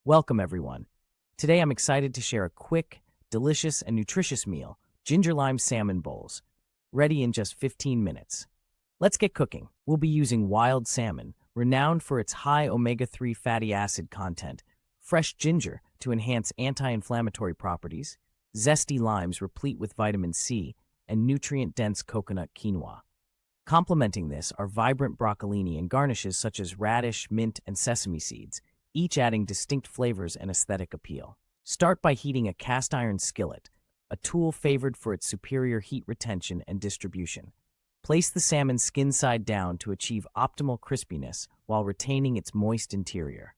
Welcome, everyone. Today I'm excited to share a quick, delicious, and nutritious meal, ginger lime salmon bowls, ready in just 15 minutes. Let's get cooking. We'll be using wild salmon, renowned for its high omega-3 fatty acid content, fresh ginger to enhance anti-inflammatory properties, zesty limes replete with vitamin C, and nutrient-dense coconut quinoa. Complementing this are vibrant broccolini and garnishes such as radish, mint, and sesame seeds, each adding distinct flavors and aesthetic appeal. Start by heating a cast iron skillet, a tool favored for its superior heat retention and distribution. Place the salmon skin side down to achieve optimal crispiness while retaining its moist interior.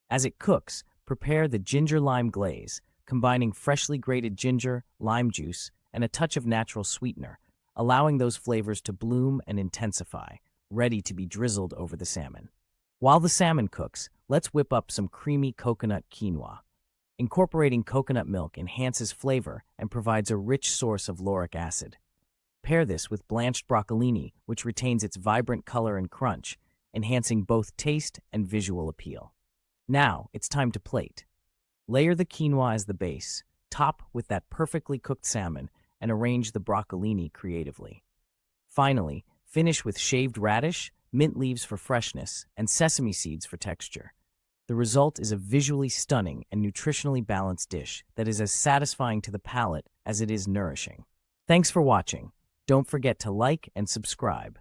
As it cooks, prepare the ginger lime glaze, combining freshly grated ginger, lime juice, and a touch of natural sweetener, allowing those flavors to bloom and intensify, ready to be drizzled over the salmon. While the salmon cooks, let's whip up some creamy coconut quinoa. Incorporating coconut milk enhances flavor and provides a rich source of lauric acid. Pair this with blanched broccolini, which retains its vibrant color and crunch, enhancing both taste and visual appeal. Now, it's time to plate. Layer the quinoa as the base, top with that perfectly cooked salmon, and arrange the broccolini creatively. Finally, finish with shaved radish, mint leaves for freshness, and sesame seeds for texture. The result is a visually stunning and nutritionally balanced dish that is as satisfying to the palate as it is nourishing. Thanks for watching. Don't forget to like and subscribe.